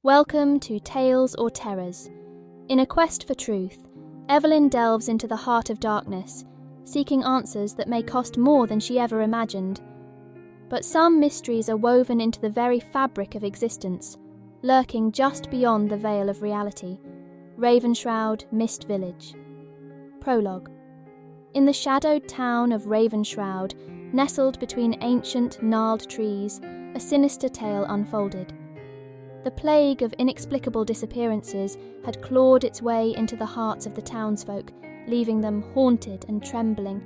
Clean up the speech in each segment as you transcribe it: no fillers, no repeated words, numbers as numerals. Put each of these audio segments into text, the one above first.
Welcome to Tales or Terrors. In a quest for truth, Evelyn delves into the heart of darkness, seeking answers that may cost more than she ever imagined. But some mysteries are woven into the very fabric of existence, lurking just beyond the veil of reality. Ravenshroud, Mist Village. Prologue. In the shadowed town of Ravenshroud, nestled between ancient, gnarled trees, a sinister tale unfolded. The plague of inexplicable disappearances had clawed its way into the hearts of the townsfolk, leaving them haunted and trembling.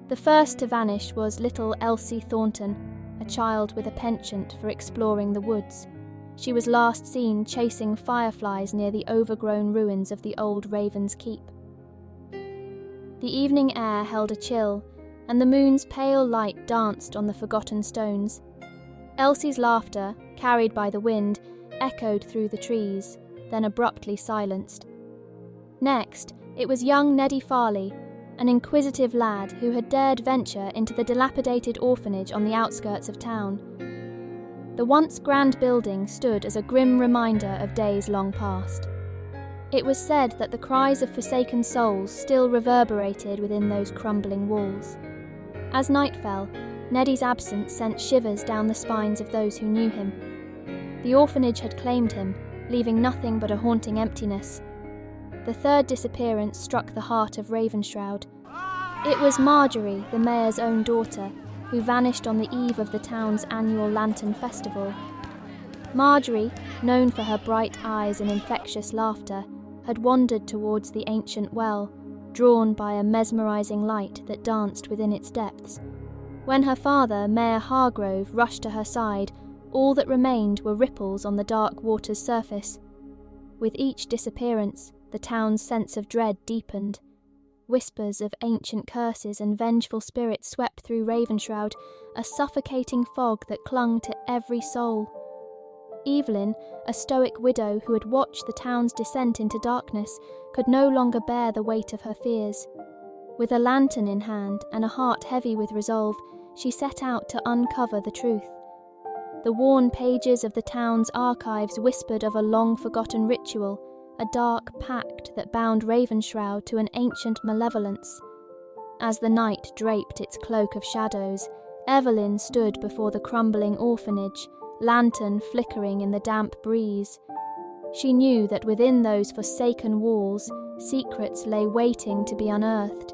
The first to vanish was little Elsie Thornton, a child with a penchant for exploring the woods. She was last seen chasing fireflies near the overgrown ruins of the old Raven's Keep. The evening air held a chill, and the moon's pale light danced on the forgotten stones. Elsie's laughter, carried by the wind, echoed through the trees, then abruptly silenced. Next, it was young Neddy Farley, an inquisitive lad who had dared venture into the dilapidated orphanage on the outskirts of town. The once grand building stood as a grim reminder of days long past. It was said that the cries of forsaken souls still reverberated within those crumbling walls. As night fell, Neddy's absence sent shivers down the spines of those who knew him. The orphanage had claimed him, leaving nothing but a haunting emptiness. The third disappearance struck the heart of Ravenshroud. It was Marjorie, the mayor's own daughter, who vanished on the eve of the town's annual lantern festival. Marjorie, known for her bright eyes and infectious laughter, had wandered towards the ancient well, drawn by a mesmerizing light that danced within its depths. When her father, Mayor Hargrove, rushed to her side, all that remained were ripples on the dark water's surface. With each disappearance, the town's sense of dread deepened. Whispers of ancient curses and vengeful spirits swept through Ravenshroud, a suffocating fog that clung to every soul. Evelyn, a stoic widow who had watched the town's descent into darkness, could no longer bear the weight of her fears. With a lantern in hand and a heart heavy with resolve, she set out to uncover the truth. The worn pages of the town's archives whispered of a long-forgotten ritual, a dark pact that bound Ravenshroud to an ancient malevolence. As the night draped its cloak of shadows, Evelyn stood before the crumbling orphanage, lantern flickering in the damp breeze. She knew that within those forsaken walls, secrets lay waiting to be unearthed.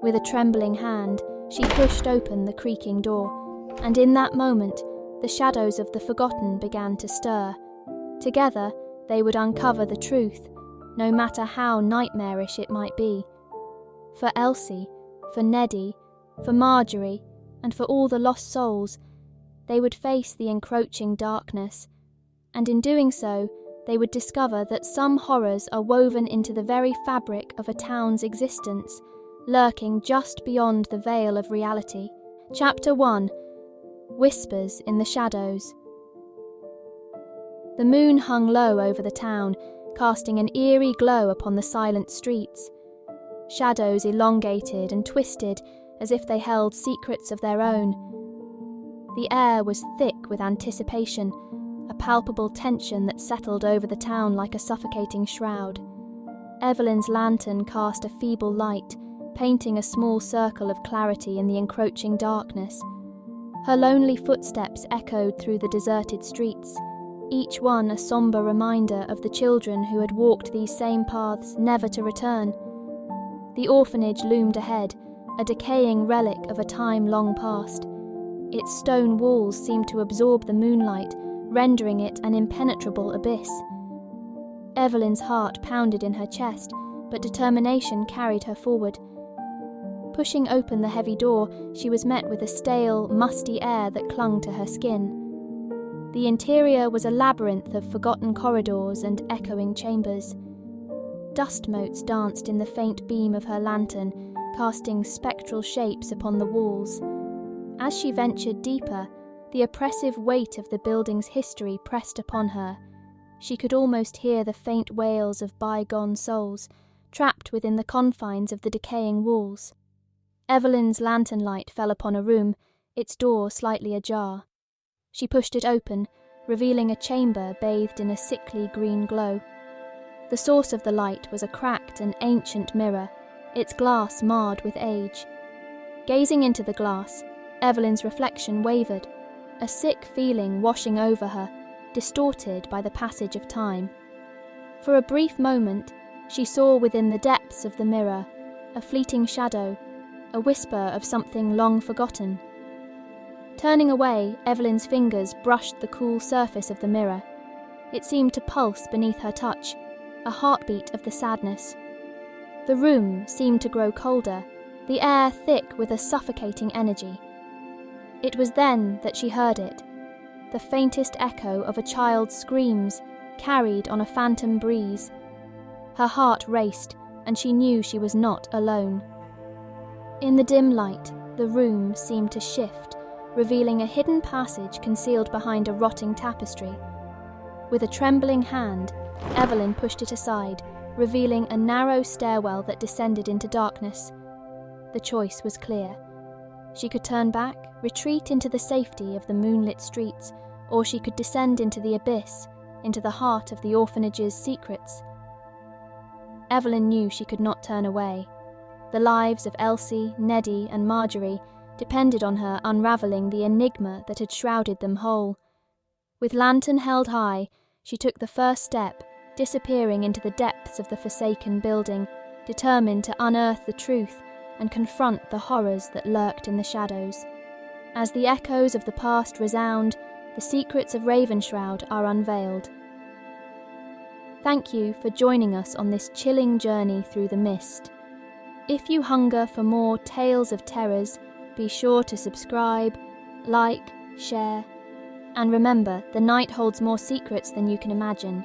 With a trembling hand, she pushed open the creaking door, and in that moment, the shadows of the forgotten began to stir. Together, they would uncover the truth, no matter how nightmarish it might be. For Elsie, for Neddy, for Marjorie, and for all the lost souls, they would face the encroaching darkness, and in doing so, they would discover that some horrors are woven into the very fabric of a town's existence, lurking just beyond the veil of reality. Chapter 1. Whispers in the Shadows. The moon hung low over the town, casting an eerie glow upon the silent streets. Shadows elongated and twisted as if they held secrets of their own. The air was thick with anticipation, a palpable tension that settled over the town like a suffocating shroud. Evelyn's lantern cast a feeble light, painting a small circle of clarity in the encroaching darkness. Her lonely footsteps echoed through the deserted streets, each one a sombre reminder of the children who had walked these same paths never to return. The orphanage loomed ahead, a decaying relic of a time long past. Its stone walls seemed to absorb the moonlight, rendering it an impenetrable abyss. Evelyn's heart pounded in her chest, but determination carried her forward. Pushing open the heavy door, she was met with a stale, musty air that clung to her skin. The interior was a labyrinth of forgotten corridors and echoing chambers. Dust motes danced in the faint beam of her lantern, casting spectral shapes upon the walls. As she ventured deeper, the oppressive weight of the building's history pressed upon her. She could almost hear the faint wails of bygone souls, trapped within the confines of the decaying walls. Evelyn's lantern light fell upon a room, its door slightly ajar. She pushed it open, revealing a chamber bathed in a sickly green glow. The source of the light was a cracked and ancient mirror, its glass marred with age. Gazing into the glass, Evelyn's reflection wavered, a sick feeling washing over her, distorted by the passage of time. For a brief moment, she saw within the depths of the mirror a fleeting shadow, a whisper of something long forgotten. Turning away, Evelyn's fingers brushed the cool surface of the mirror. It seemed to pulse beneath her touch, a heartbeat of the sadness. The room seemed to grow colder, the air thick with a suffocating energy. It was then that she heard it, the faintest echo of a child's screams carried on a phantom breeze. Her heart raced, and she knew she was not alone. In the dim light, the room seemed to shift, revealing a hidden passage concealed behind a rotting tapestry. With a trembling hand, Evelyn pushed it aside, revealing a narrow stairwell that descended into darkness. The choice was clear. She could turn back, retreat into the safety of the moonlit streets, or she could descend into the abyss, into the heart of the orphanage's secrets. Evelyn knew she could not turn away. The lives of Elsie, Neddy, and Marjorie depended on her unravelling the enigma that had shrouded them whole. With lantern held high, she took the first step, disappearing into the depths of the forsaken building, determined to unearth the truth and confront the horrors that lurked in the shadows. As the echoes of the past resound, the secrets of Ravenshroud are unveiled. Thank you for joining us on this chilling journey through the mist. If you hunger for more tales of terrors, be sure to subscribe, like, share, and remember, the night holds more secrets than you can imagine.